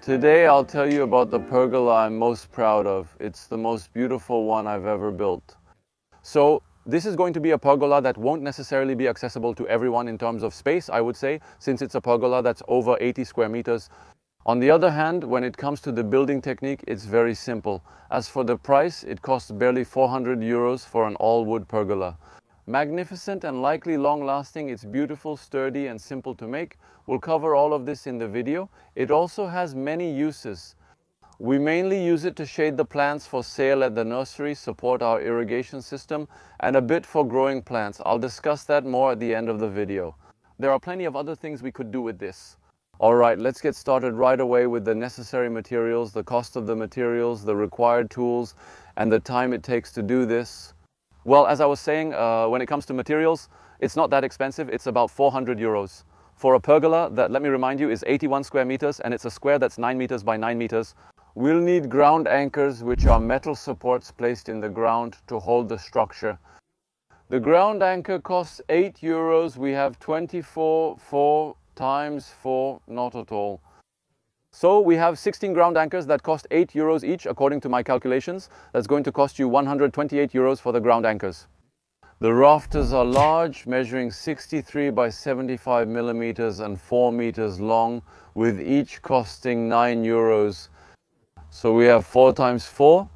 Today I'll tell you about the pergola I'm most proud of. It's the most beautiful one I've ever built. So this is going to be a pergola that won't necessarily be accessible to everyone in terms of space, I would say, since it's a pergola that's over 80 square meters. On the other hand, when it comes to the building technique, it's very simple. As for the price, it costs barely 400 euros for an all-wood pergola. Magnificent and likely long-lasting, it's beautiful, sturdy and simple to make. We'll cover all of this in the video. It also has many uses. We mainly use it to shade the plants for sale at the nursery, support our irrigation system, and a bit for growing plants. I'll discuss that more at the end of the video. There are plenty of other things we could do with this. Alright, let's get started right away with the necessary materials, the cost of the materials, the required tools, and the time it takes to do this. Well, as I was saying, when it comes to materials, it's not that expensive. It's about 400 euros. For a pergola that, let me remind you, is 81 square meters, and it's a square that's 9 meters by 9 meters. We'll need ground anchors, which are metal supports placed in the ground to hold the structure. The ground anchor costs 8 euros. We have 24, 4 times 4, not at all. So we have 16 ground anchors that cost 8 euros each, according to my calculations. That's going to cost you 128 euros for the ground anchors. The rafters are large, measuring 63 by 75 millimeters and 4 meters long, with each costing 9 euros. So we have 4 times 4.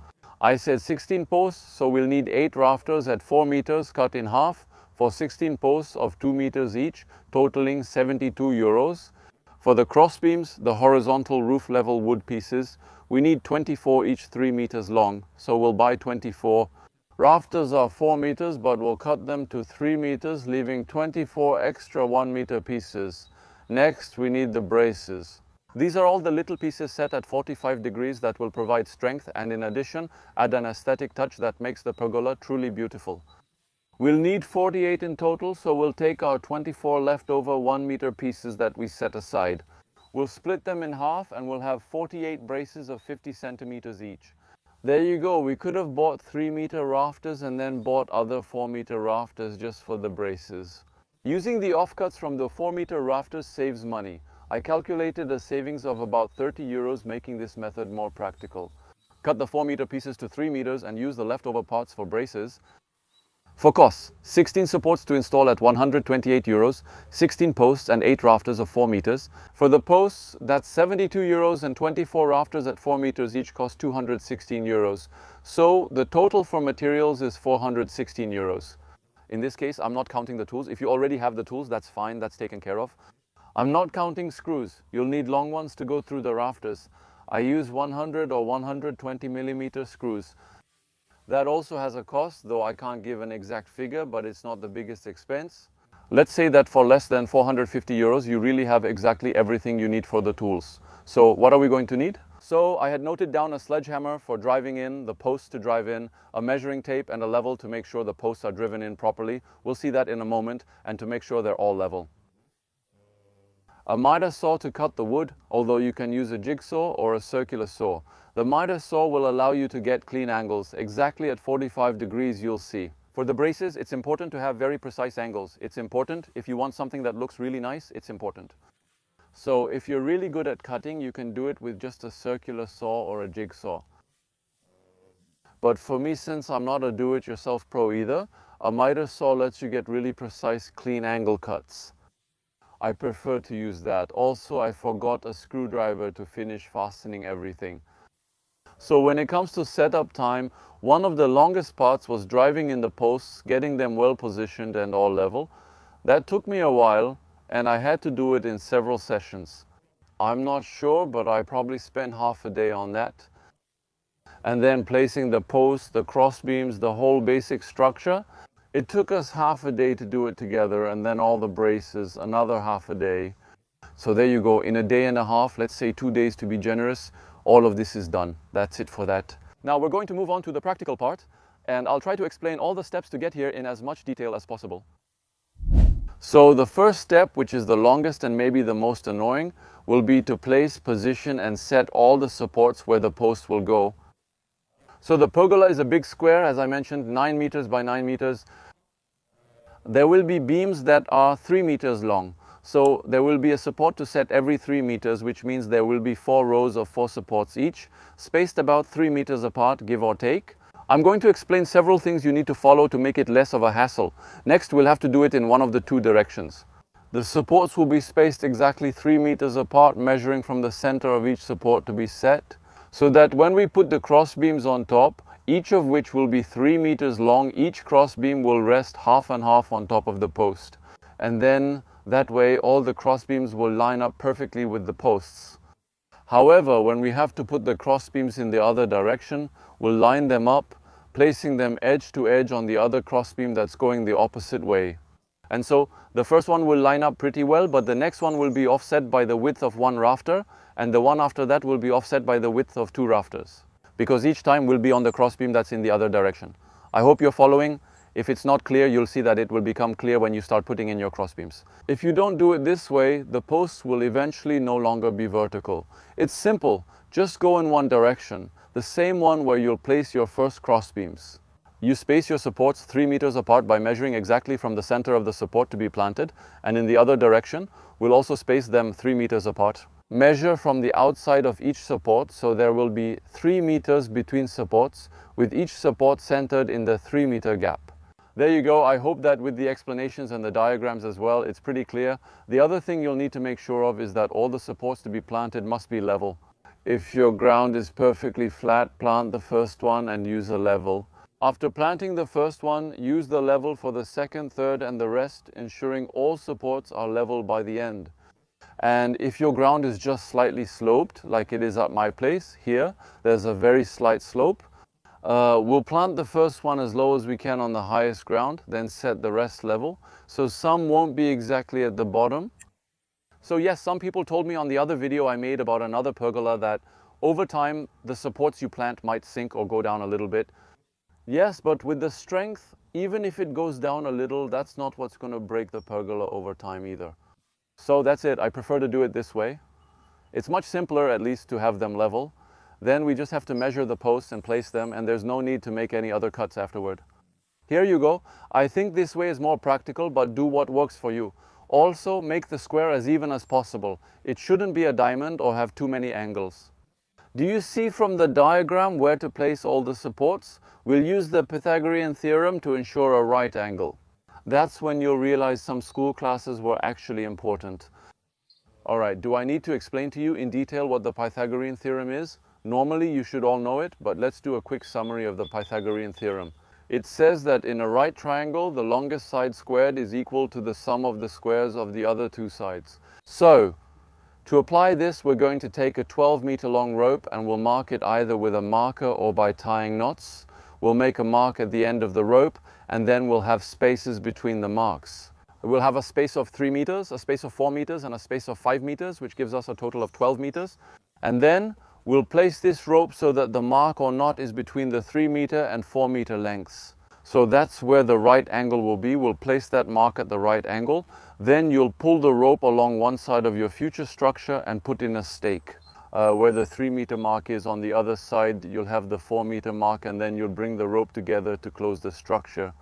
I said 16 posts, so we'll need 8 rafters at 4 meters cut in half for 16 posts of 2 meters each, totaling 72 euros. For the crossbeams, the horizontal roof level wood pieces, we need 24 each 3 meters long, so we'll buy 24. Rafters are 4 meters, but we'll cut them to 3 meters, leaving 24 extra 1 meter pieces. Next, we need the braces. These are all the little pieces set at 45 degrees that will provide strength and in addition, add an aesthetic touch that makes the pergola truly beautiful. We'll need 48 in total, so we'll take our 24 leftover 1 meter pieces that we set aside. We'll split them in half and we'll have 48 braces of 50 centimeters each. There you go, we could have bought 3 meter rafters and then bought other 4 meter rafters just for the braces. Using the offcuts from the 4 meter rafters saves money. I calculated a savings of about 30 euros, making this method more practical. Cut the 4 meter pieces to 3 meters and use the leftover parts for braces. For costs, 16 supports to install at 128 euros, 16 posts and 8 rafters of 4 meters. For the posts, that's 72 euros and 24 rafters at 4 meters each cost 216 euros. So the total for materials is 416 euros. In this case, I'm not counting the tools. If you already have the tools, that's fine, that's taken care of. I'm not counting screws. You'll need long ones to go through the rafters. I use 100 or 120 millimeter screws. That also has a cost, though I can't give an exact figure, but it's not the biggest expense. Let's say that for less than 450 euros, you really have exactly everything you need for the tools. So what are we going to need? So I had noted down a sledgehammer for driving in, the posts to drive in, a measuring tape and a level to make sure the posts are driven in properly. We'll see that in a moment, and to make sure they're all level. A miter saw to cut the wood, although you can use a jigsaw or a circular saw. The miter saw will allow you to get clean angles. Exactly at 45 degrees you'll see. For the braces, it's important to have very precise angles. It's important. If you want something that looks really nice, it's important. So if you're really good at cutting, you can do it with just a circular saw or a jigsaw. But for me, since I'm not a do-it-yourself pro either, a miter saw lets you get really precise, clean angle cuts. I prefer to use that. Also, I forgot a screwdriver to finish fastening everything. So when it comes to setup time, one of the longest parts was driving in the posts, getting them well positioned and all level. That took me a while, and I had to do it in several sessions. I'm not sure, but I probably spent half a day on that. And then placing the posts, the crossbeams, the whole basic structure. It took us half a day to do it together, and then all the braces, another half a day. So there you go, in a day and a half, let's say 2 days to be generous, all of this is done. That's it for that. Now we're going to move on to the practical part, and I'll try to explain all the steps to get here in as much detail as possible. So the first step, which is the longest and maybe the most annoying, will be to place, position and set all the supports where the post will go. So the pergola is a big square, as I mentioned, 9 meters by 9 meters. There will be beams that are 3 meters long. So there will be a support to set every 3 meters, which means there will be 4 rows of 4 supports each, spaced about 3 meters apart, give or take. I'm going to explain several things you need to follow to make it less of a hassle. Next, we'll have to do it in one of the 2 directions. The supports will be spaced exactly 3 meters apart, measuring from the center of each support to be set, so that when we put the cross beams on top, each of which will be 3 meters long, each cross beam will rest half and half on top of the post. And then that way all the cross beams will line up perfectly with the posts. However, when we have to put the cross beams in the other direction, we'll line them up, placing them edge to edge on the other cross beam that's going the opposite way. And so the first one will line up pretty well, but the next one will be offset by the width of 1 rafter, and the one after that will be offset by the width of 2 rafters, because each time will be on the cross beam that's in the other direction. I hope you're following. If it's not clear, you'll see that it will become clear when you start putting in your cross beams. If you don't do it this way, the posts will eventually no longer be vertical. It's simple. Just go in one direction, the same one where you'll place your first cross beams. You space your supports 3 meters apart by measuring exactly from the center of the support to be planted, and in the other direction, we'll also space them 3 meters apart. Measure from the outside of each support, so there will be 3 meters between supports, with each support centered in the 3 meter gap. There you go. I hope that with the explanations and the diagrams as well, it's pretty clear. The other thing you'll need to make sure of is that all the supports to be planted must be level. If your ground is perfectly flat, plant the first one and use a level. After planting the first one, use the level for the second, third and the rest, ensuring all supports are level by the end. And if your ground is just slightly sloped, like it is at my place here, there's a very slight slope. We'll plant the first one as low as we can on the highest ground, then set the rest level. So some won't be exactly at the bottom. So yes, some people told me on the other video I made about another pergola that over time the supports you plant might sink or go down a little bit. Yes, but with the strength, even if it goes down a little, that's not what's going to break the pergola over time either. So that's it. I prefer to do it this way. It's much simpler, at least, to have them level. Then we just have to measure the posts and place them, and there's no need to make any other cuts afterward. Here you go. I think this way is more practical, but do what works for you. Also, make the square as even as possible. It shouldn't be a diamond or have too many angles. Do you see from the diagram where to place all the supports? We'll use the Pythagorean theorem to ensure a right angle. That's when you'll realize some school classes were actually important. Alright, do I need to explain to you in detail what the Pythagorean theorem is? Normally you should all know it, but let's do a quick summary of the Pythagorean theorem. It says that in a right triangle, the longest side squared is equal to the sum of the squares of the other 2 sides. So, to apply this, we're going to take a 12-meter long rope and we'll mark it either with a marker or by tying knots. We'll make a mark at the end of the rope, and then we'll have spaces between the marks. We'll have a space of 3 meters, a space of 4 meters, and a space of 5 meters, which gives us a total of 12 meters. And then we'll place this rope so that the mark or knot is between the 3 meter and 4 meter lengths. So that's where the right angle will be. We'll place that mark at the right angle. Then you'll pull the rope along one side of your future structure and put in a stake. Where the 3 meter mark is on the other side, you'll have the 4 meter mark, and then you'll bring the rope together to close the structure.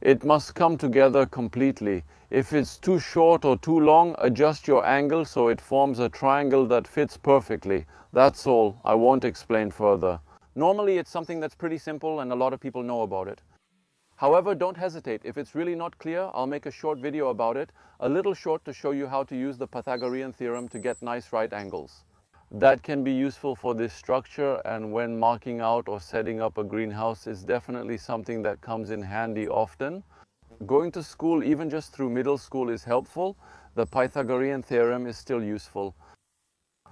It must come together completely. If it's too short or too long, adjust your angle so it forms a triangle that fits perfectly. That's all. I won't explain further. Normally it's something that's pretty simple and a lot of people know about it. However, don't hesitate. If it's really not clear, I'll make a short video about it, a little short to show you how to use the Pythagorean theorem to get nice right angles. That can be useful for this structure, and when marking out or setting up a greenhouse is definitely something that comes in handy often. Going to school, even just through middle school, is helpful. The Pythagorean theorem is still useful.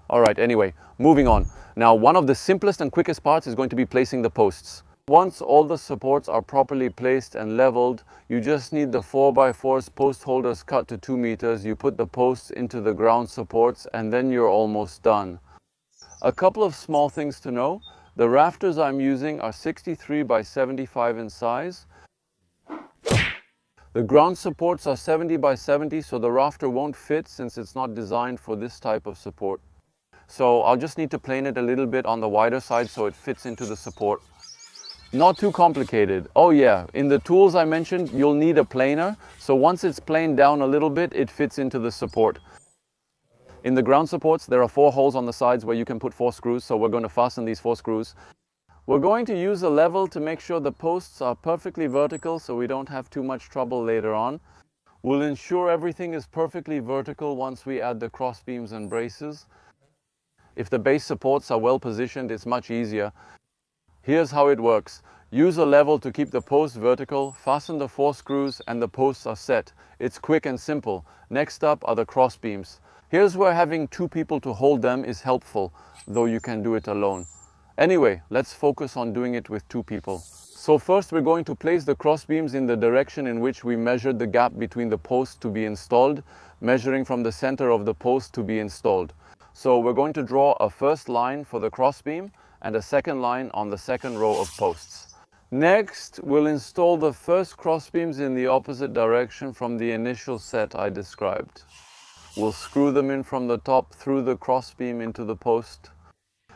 Alright, anyway, moving on. Now, one of the simplest and quickest parts is going to be placing the posts. Once all the supports are properly placed and leveled, you just need the 4x4's post holders cut to 2 meters. You put the posts into the ground supports and then you're almost done. A couple of small things to know. The rafters I'm using are 63 by 75 in size. The ground supports are 70 by 70, so the rafter won't fit since it's not designed for this type of support. So I'll just need to plane it a little bit on the wider side so it fits into the support. Not too complicated. Oh yeah, in the tools I mentioned, you'll need a planer. So once it's planed down a little bit, it fits into the support. In the ground supports, there are 4 holes on the sides where you can put 4 screws. So we're going to fasten these 4 screws. We're going to use a level to make sure the posts are perfectly vertical so we don't have too much trouble later on. We'll ensure everything is perfectly vertical once we add the cross beams and braces. If the base supports are well positioned, it's much easier. Here's how it works. Use a level to keep the post vertical, fasten the 4 screws and the posts are set. It's quick and simple. Next up are the cross beams. Here's where having 2 people to hold them is helpful, though you can do it alone. Anyway, let's focus on doing it with 2 people. So first we're going to place the cross beams in the direction in which we measured the gap between the posts to be installed, measuring from the center of the post to be installed. So we're going to draw a first line for the cross beam and a second line on the second row of posts. Next, we'll install the first cross beams in the opposite direction from the initial set I described. We'll screw them in from the top through the cross beam into the post.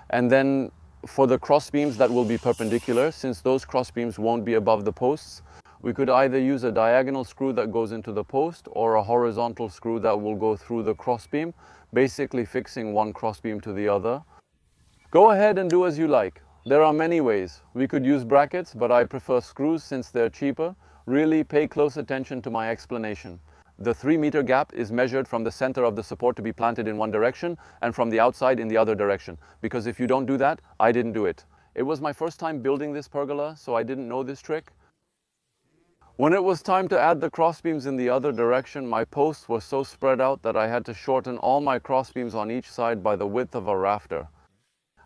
And then for the cross beams that will be perpendicular, since those cross beams won't be above the posts, we could either use a diagonal screw that goes into the post or a horizontal screw that will go through the cross beam, basically fixing one cross beam to the other. Go ahead and do as you like. There are many ways. We could use brackets, but I prefer screws since they're cheaper. Really pay close attention to my explanation. The 3-meter gap is measured from the center of the support to be planted in one direction and from the outside in the other direction. Because if you don't do that, I didn't do it. It was my first time building this pergola, so I didn't know this trick. When it was time to add the crossbeams in the other direction, my posts were so spread out that I had to shorten all my crossbeams on each side by the width of a rafter.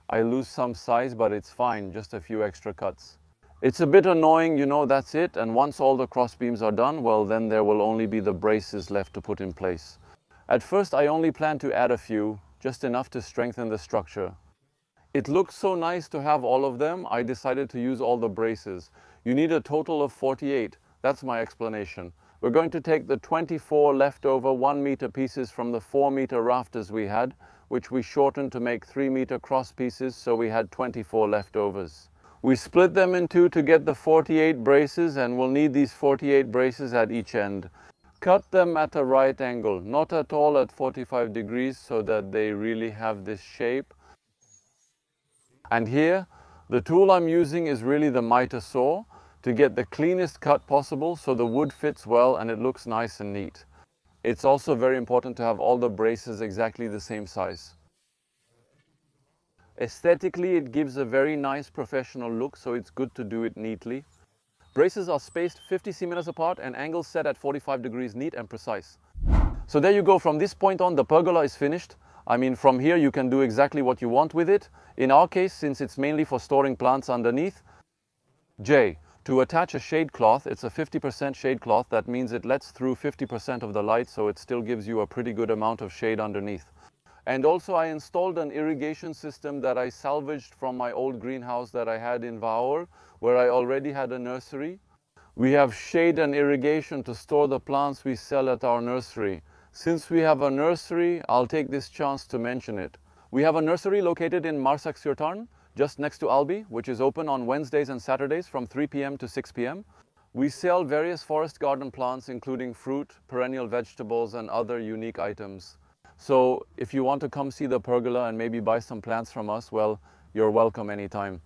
I lose some size, but it's fine, just a few extra cuts. It's a bit annoying, you know, that's it, and once all the crossbeams are done, well then there will only be the braces left to put in place. At first I only planned to add a few, just enough to strengthen the structure. It looked so nice to have all of them, I decided to use all the braces. You need a total of 48, that's my explanation. We're going to take the 24 leftover 1-meter pieces from the 4-meter rafters we had, which we shortened to make 3-meter cross pieces, so we had 24 leftovers. We split them in 2 to get the 48 braces, and we'll need these 48 braces at each end. Cut them at a right angle, not at all at 45 degrees, so that they really have this shape. And here, the tool I'm using is really the miter saw to get the cleanest cut possible so the wood fits well and it looks nice and neat. It's also very important to have all the braces exactly the same size. Aesthetically, it gives a very nice professional look, so it's good to do it neatly. Braces are spaced 50 centimeters apart and angles set at 45 degrees, neat and precise. So there you go, from this point on the pergola is finished. I mean, from here you can do exactly what you want with it. In our case, since it's mainly for storing plants underneath. J. To attach a shade cloth, it's a 50% shade cloth. That means it lets through 50% of the light, so it still gives you a pretty good amount of shade underneath. And also I installed an irrigation system that I salvaged from my old greenhouse that I had in Vaur, where I already had a nursery. We have shade and irrigation to store the plants we sell at our nursery. Since we have a nursery, I'll take this chance to mention it. We have a nursery located in Marsac-sur-Tarn, just next to Albi, which is open on Wednesdays and Saturdays from 3 p.m. to 6 p.m. We sell various forest garden plants, including fruit, perennial vegetables, and other unique items. So if you want to come see the pergola and maybe buy some plants from us, well, you're welcome anytime.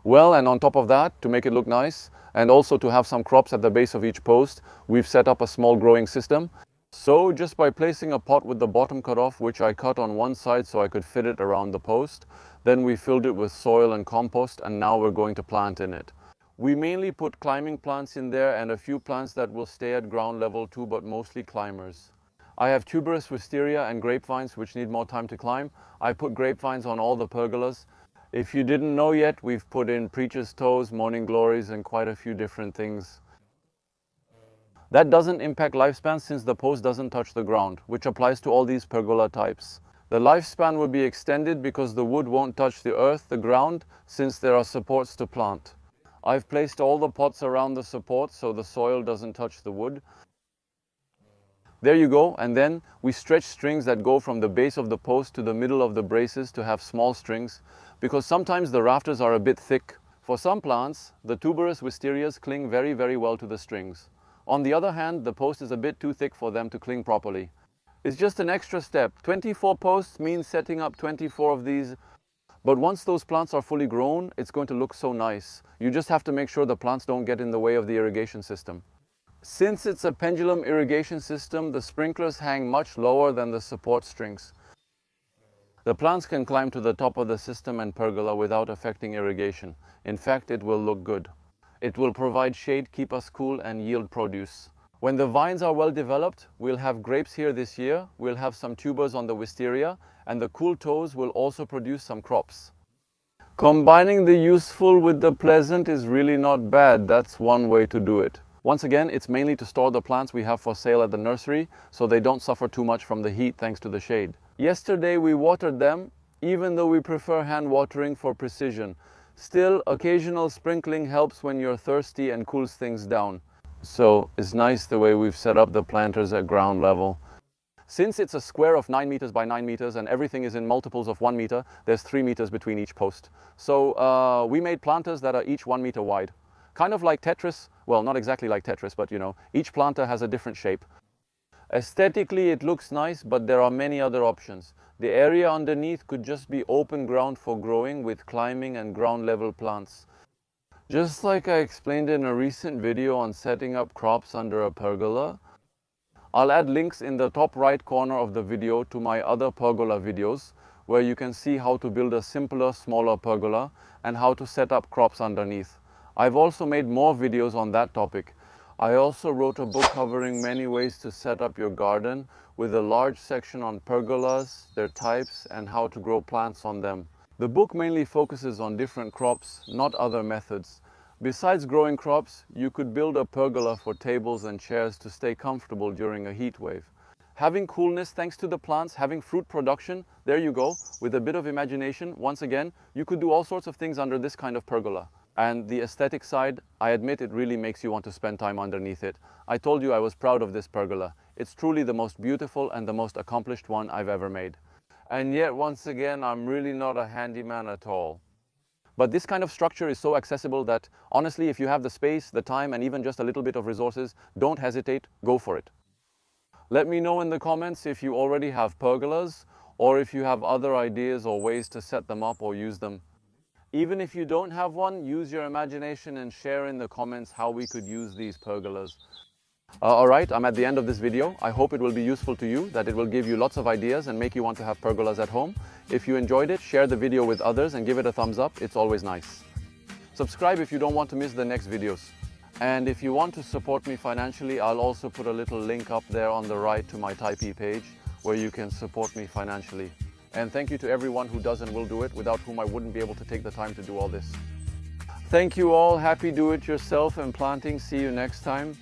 Well, and on top of that, to make it look nice, and also to have some crops at the base of each post, we've set up a small growing system. So just by placing a pot with the bottom cut off, which I cut on one side so I could fit it around the post, then we filled it with soil and compost, and now we're going to plant in it. We mainly put climbing plants in there and a few plants that will stay at ground level too, but mostly climbers. I have tuberous wisteria and grapevines which need more time to climb. I put grapevines on all the pergolas. If you didn't know yet, we've put in preacher's toes, morning glories, and quite a few different things. That doesn't impact lifespan since the post doesn't touch the ground, which applies to all these pergola types. The lifespan will be extended because the wood won't touch the earth, the ground, since there are supports to plant. I've placed all the pots around the support so the soil doesn't touch the wood. There you go, and then we stretch strings that go from the base of the post to the middle of the braces to have small strings, because sometimes the rafters are a bit thick For some plants, the tuberous wisterias cling very, very well to the strings. On the other hand, the post is a bit too thick for them to cling properly. It's just an extra step. 24 posts means setting up 24 of these. But once those plants are fully grown, it's going to look so nice. You just have to make sure the plants don't get in the way of the irrigation system. Since it's a pendulum irrigation system, the sprinklers hang much lower than the support strings. The plants can climb to the top of the system and pergola without affecting irrigation. In fact, it will look good. It will provide shade, keep us cool, and yield produce. When the vines are well developed, we'll have grapes here this year, we'll have some tubers on the wisteria, and the cool toes will also produce some crops. Combining the useful with the pleasant is really not bad. That's one way to do it. Once again, it's mainly to store the plants we have for sale at the nursery, so they don't suffer too much from the heat thanks to the shade. Yesterday we watered them, even though we prefer hand watering for precision. Still, occasional sprinkling helps when you're thirsty and cools things down. So it's nice the way we've set up the planters at ground level. Since it's a square of 9 meters by 9 meters and everything is in multiples of 1 meter, there's 3 meters between each post. So we made planters that are each 1 meter wide. Kind of like Tetris, well, not exactly like Tetris, but you know, each planter has a different shape. Aesthetically it looks nice, but there are many other options. The area underneath could just be open ground for growing with climbing and ground level plants. Just like I explained in a recent video on setting up crops under a pergola, I'll add links in the top right corner of the video to my other pergola videos, where you can see how to build a simpler, smaller pergola and how to set up crops underneath. I've also made more videos on that topic. I also wrote a book covering many ways to set up your garden, with a large section on pergolas, their types, and how to grow plants on them. The book mainly focuses on different crops, not other methods. Besides growing crops, you could build a pergola for tables and chairs to stay comfortable during a heat wave. Having coolness thanks to the plants, having fruit production, there you go. With a bit of imagination, once again, you could do all sorts of things under this kind of pergola. And the aesthetic side, I admit it really makes you want to spend time underneath it. I told you I was proud of this pergola. It's truly the most beautiful and the most accomplished one I've ever made. And yet, once again, I'm really not a handyman at all. But this kind of structure is so accessible that, honestly, if you have the space, the time, and even just a little bit of resources, don't hesitate, go for it. Let me know in the comments if you already have pergolas, or if you have other ideas or ways to set them up or use them. Even if you don't have one, use your imagination and share in the comments how we could use these pergolas. Alright, I'm at the end of this video. I hope it will be useful to you, that it will give you lots of ideas and make you want to have pergolas at home. If you enjoyed it, share the video with others and give it a thumbs up. It's always nice. Subscribe if you don't want to miss the next videos. And if you want to support me financially, I'll also put a little link up there on the right to my Typee page, where you can support me financially. And thank you to everyone who does and will do it, without whom I wouldn't be able to take the time to do all this. Thank you all. Happy do-it-yourself and planting. See you next time.